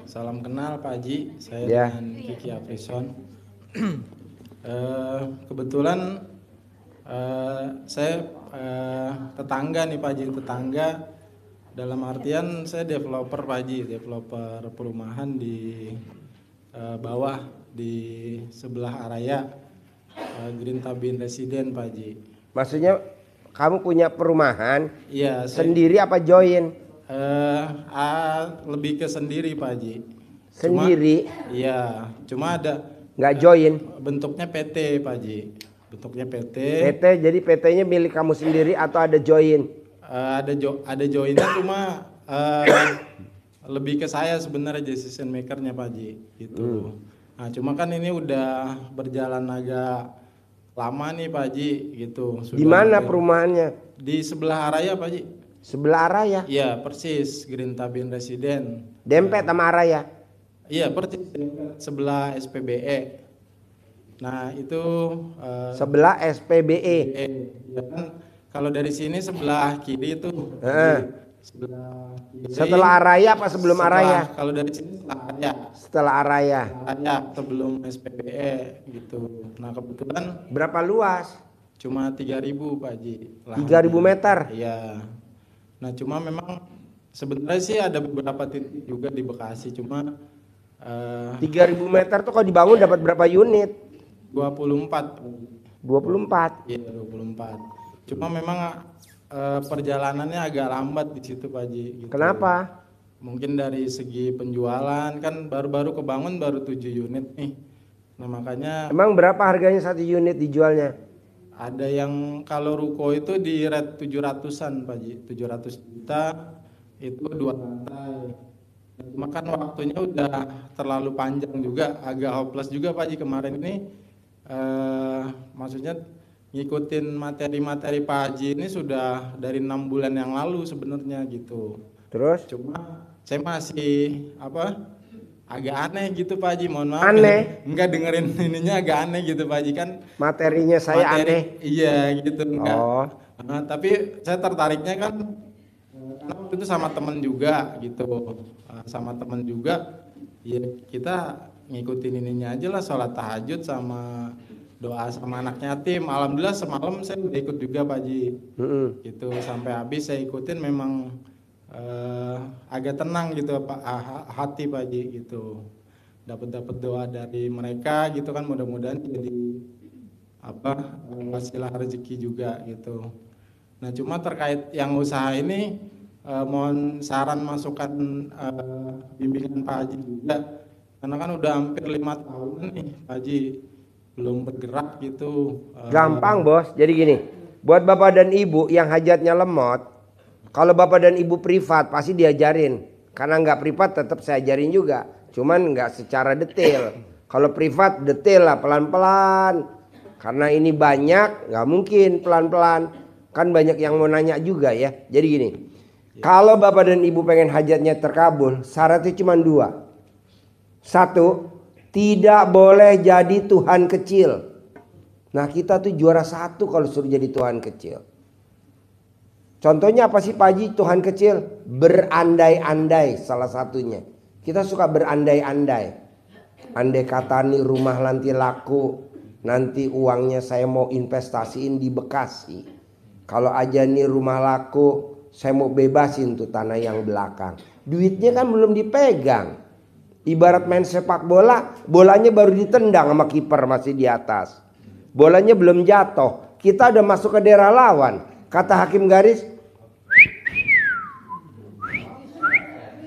Salam kenal Pak Haji, saya Ya. dengan Kiki Afrison. Kebetulan saya tetangga nih Pak Haji, tetangga dalam artian saya developer Pak Haji, developer perumahan di bawah di sebelah Araya, Green Tabin Residen Pak Haji. Maksudnya kamu punya perumahan Iya, sendiri apa join? lebih ke sendiri Pak Haji. Sendiri? Iya, cuma ada Nggak join? bentuknya PT Pak Haji. Bentuknya PT. PT, jadi PT-nya milik kamu sendiri atau ada join? Ada joinnya, cuma lebih ke saya sebenarnya decision makernya Pak Haji gitu. Nah, cuma kan ini udah berjalan agak lama nih Pak Haji gitu. Di mana perumahannya? Di sebelah Araya Pak Haji. Sebelah Araya? Iya persis, Green Tabin Residen. Dempet sama Araya? Iya persis, sebelah SPBE. Nah itu Sebelah SPBE. ya kan, kalau dari sini sebelah kiri itu sebelah kiri. Setelah Araya apa sebelum Araya? Kalau dari sini setelah Araya. Setelah Araya. Araya sebelum SPBE gitu. Nah kebetulan Berapa luas? cuma 3.000 Pak Haji. 3.000 meter? Iya. Nah cuma memang sebenarnya sih ada beberapa titik juga di Bekasi, cuma 3.000 meter tuh kalau dibangun dapat berapa unit? 24. 24. Iya 24. Cuma memang perjalanannya agak lambat di situ Pak Haji. Gitu. Kenapa? Mungkin dari segi penjualan kan baru-baru kebangun baru 7 unit nih. Nah makanya. Emang berapa harganya satu unit dijualnya? Ada yang kalau ruko itu di rate 700-an Pak Haji. 700 juta itu 2 lantai. Cuma kan waktunya udah terlalu panjang juga, agak hopeless juga Pak Haji kemarin ini. Maksudnya ngikutin materi-materi Pak Haji ini sudah dari 6 bulan yang lalu sebenarnya gitu. Terus? Cuma saya masih agak aneh gitu Pak Haji, mohon maaf. Aneh? Enggak dengerin ininya agak aneh gitu Pak Haji kan. Materinya saya aneh? Iya gitu enggak. Oh. Tapi saya tertariknya kan karena waktu itu sama temen juga gitu. Sama temen juga ya kita ngikutin ininya aja lah, sholat tahajud sama doa sama anak yatim. Alhamdulillah semalam saya udah ikut juga Pak Haji. Gitu sampai habis saya ikutin, memang agak tenang gitu Pak, hati Pak Haji gitu. Dapat doa dari mereka gitu kan, mudah-mudahan jadi wasilah rezeki juga gitu. Nah cuma terkait yang usaha ini mohon saran masukan bimbingan Pak Haji juga, karena kan udah hampir 5 tahun nih Pak Haji belum bergerak gitu. Gampang bos, jadi gini, buat bapak dan ibu yang hajatnya lemot, kalau bapak dan ibu privat pasti diajarin, karena nggak privat tetap saya ajarin juga, cuman nggak secara detail. Kalau privat detail lah, pelan-pelan, karena ini banyak nggak mungkin pelan-pelan, kan banyak yang mau nanya juga ya. Jadi gini, kalau bapak dan ibu pengen hajatnya terkabul, syaratnya cuma 2. 1, tidak boleh jadi Tuhan kecil. Nah kita tuh juara 1 kalau suruh jadi Tuhan kecil. Contohnya apa sih Pak Haji Tuhan kecil? Berandai-andai salah satunya. Kita suka berandai-andai. Andai kata nih rumah nanti laku, nanti uangnya saya mau investasiin di Bekasi. Kalau aja nih rumah laku, saya mau bebasin tuh tanah yang belakang. Duitnya kan belum dipegang. Ibarat main sepak bola, bolanya baru ditendang sama kiper masih di atas. Bolanya belum jatuh, kita udah masuk ke daerah lawan. Kata hakim garis,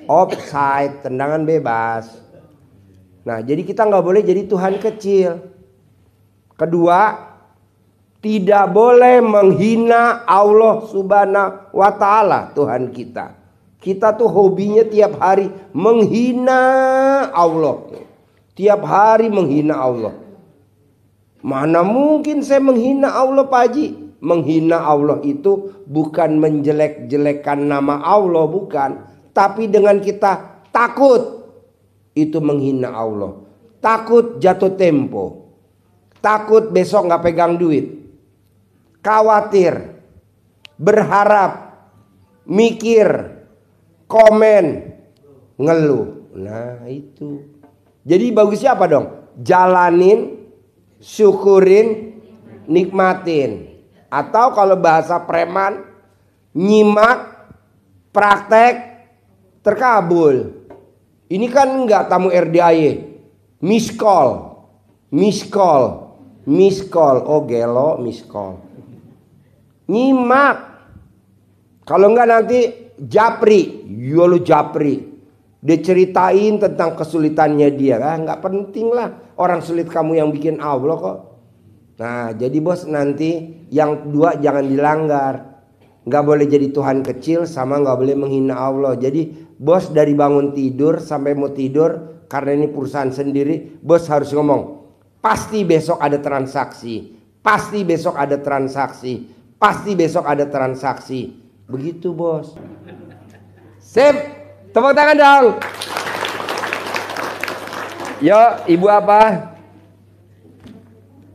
offside, tendangan bebas. Nah jadi kita nggak boleh jadi Tuhan kecil. Kedua, tidak boleh menghina Allah subhanahu wa ta'ala Tuhan kita. Kita tuh hobinya tiap hari menghina Allah. Tiap hari menghina Allah. Mana mungkin saya menghina Allah Pak Haji? Menghina Allah itu bukan menjelek-jelekan nama Allah, bukan. Tapi dengan kita takut, itu menghina Allah. Takut jatuh tempo. Takut besok gak pegang duit. Khawatir. Berharap. Mikir. Komen. Ngeluh. Nah itu. Jadi bagusnya apa dong? Jalanin, syukurin, nikmatin. Atau kalau bahasa preman, nyimak, praktek, terkabul. Ini kan enggak tamu RDAY. Miss call. Oh gelo miss call. Nyimak. Kalau enggak nanti japri. Yo lu japri. Dia ceritain tentang kesulitannya dia. Enggak penting lah. Orang sulit kamu yang bikin Allah kok. Nah jadi bos nanti yang dua jangan dilanggar. Enggak boleh jadi Tuhan kecil sama enggak boleh menghina Allah. Jadi bos dari bangun tidur sampai mau tidur, karena ini perusahaan sendiri, bos harus ngomong, pasti besok ada transaksi, pasti besok ada transaksi, pasti besok ada transaksi. Begitu bos. Sip, tepuk tangan dong. Yo, ibu apa?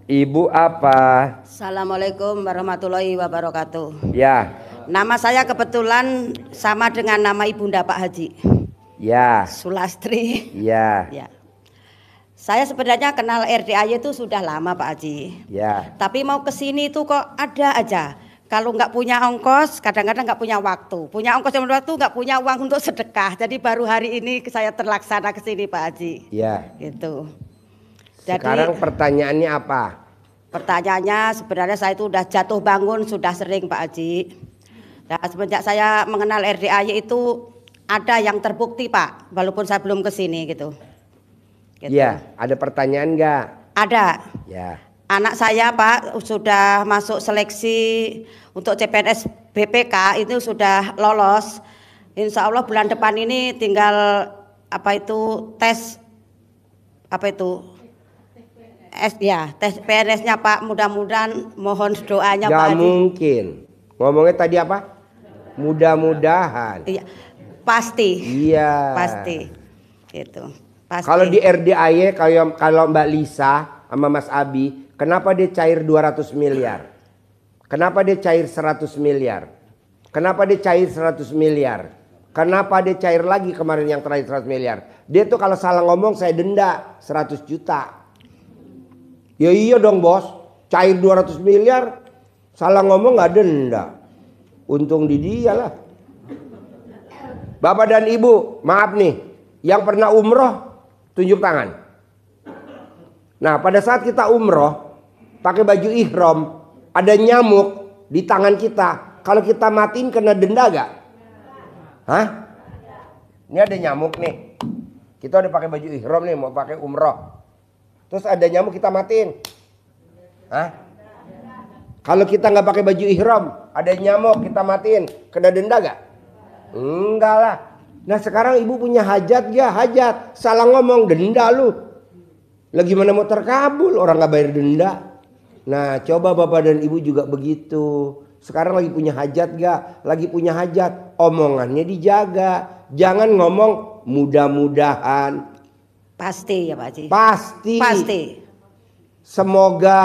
Ibu apa? Assalamualaikum warahmatullahi wabarakatuh. Ya. Nama saya kebetulan sama dengan nama ibunda Pak Haji. Ya. Sulastri. Ya. Ya. Saya sebenarnya kenal RDAY itu sudah lama Pak Haji. Ya. Tapi mau ke sini itu kok ada aja. Kalau nggak punya ongkos, kadang-kadang nggak punya waktu. Punya ongkos dan waktu, nggak punya uang untuk sedekah. Jadi baru hari ini saya terlaksana ke sini Pak Haji. Ya. Gitu. Sekarang Jadi, pertanyaannya apa? pertanyaannya sebenarnya saya itu udah jatuh bangun sudah sering Pak Haji. Nah, semenjak saya mengenal RDAY itu ada yang terbukti Pak, walaupun saya belum ke sini gitu. Iya, ada pertanyaan nggak? Ada. Ya. Anak saya Pak sudah masuk seleksi untuk CPNS BPK itu sudah lolos. Insya Allah bulan depan ini tinggal tes tes PNS-nya Pak. Mudah-mudahan mohon doanya Gak Pak Haji. mungkin. Ngomongnya tadi apa? Mudah-mudahan. Iya, pasti. Iya. Pasti. Gitu. Pasti. Kalau di RDAY kalau Mbak Lisa sama Mas Abi, kenapa dia cair 200 miliar? Kenapa dia cair 100 miliar? Kenapa dia cair 100 miliar? Kenapa dia cair lagi kemarin yang terakhir 100 miliar? Dia tuh kalau salah ngomong saya denda 100 juta. Ya iya dong bos, cair 200 miliar, salah ngomong nggak denda. Untung di dia lah. Bapak dan Ibu, maaf nih, yang pernah umroh tunjuk tangan. Nah pada saat kita umroh pakai baju ihram, ada nyamuk di tangan kita. Kalau kita matiin kena denda gak? Hah? Ini ada nyamuk nih. Kita udah pakai baju ihram nih mau pakai umroh. Terus ada nyamuk kita matiin. Hah? Kalau kita nggak pakai baju ihram, ada nyamuk kita matiin, kena denda gak? Enggak lah. Nah sekarang ibu punya hajat gak? Hajat. Salah ngomong denda lu. Lagi mana mau terkabul orang nggak bayar denda. Nah coba bapak dan ibu juga begitu. Sekarang lagi punya hajat gak? Lagi punya hajat. Omongannya dijaga. Jangan ngomong mudah-mudahan. Pasti ya Pak Haji. Pasti. Pasti. Semoga.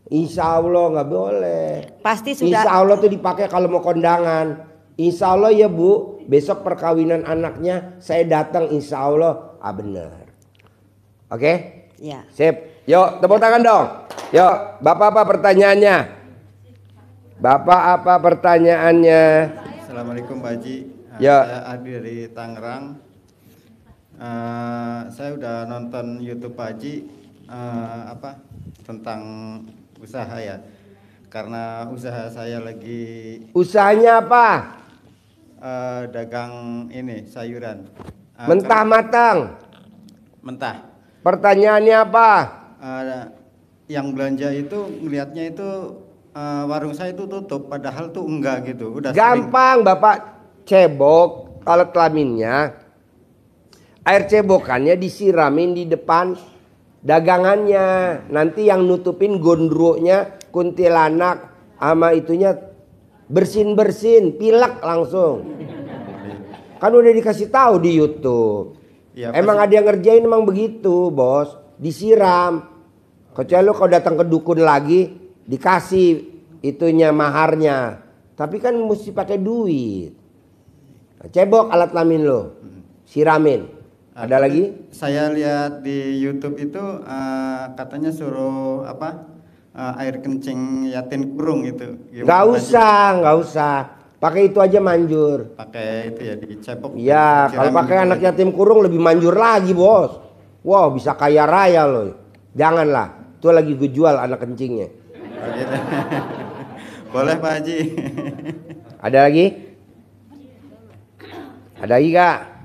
Insya Allah nggak boleh. Pasti sudah. Insya Allah tuh dipakai kalau mau kondangan. Insya Allah ya Bu, besok perkawinan anaknya saya datang insya Allah. Ah bener. Oke? Ya. Sip. Yuk tepuk tangan dong. Yuk, Bapak apa pertanyaannya? Bapak apa pertanyaannya? Assalamualaikum Pak Haji. Ya. Saya Adi dari Tangerang. Saya udah nonton YouTube Pak Haji tentang usaha ya. Karena usaha saya lagi Usahanya apa? dagang ini sayuran. Mentah matang. Mentah. Pertanyaannya apa? Yang belanja itu ngelihatnya itu warung saya itu tutup, padahal tuh enggak gitu. Udah Gampang Bapak cebok alat kelaminnya. Air cebokannya disiramin di depan dagangannya. Nanti yang nutupin gondroknya kuntilanak sama itunya bersin-bersin, pilek langsung. Kan udah dikasih tahu di YouTube. Ya, emang ada yang ngerjain emang begitu, Bos. Disiram. Kecuali kalau datang ke dukun lagi dikasih itunya maharnya. Tapi kan mesti pakai duit. Nah, cebok alat kelamin lo. siramin. Ada lagi? Saya lihat di YouTube itu katanya suruh apa air kencing yatin kurung itu. Nggak usah. Pakai itu aja manjur. Pakai itu ya dicepok. Ya, kalau pakai anak yatim kurung lebih manjur lagi, Bos. Wow, bisa kaya raya loh. Janganlah. Itu lagi gue jual anak kencingnya. Oh, gitu. Boleh Pak Haji. Ada lagi? Ada lagi, Kak?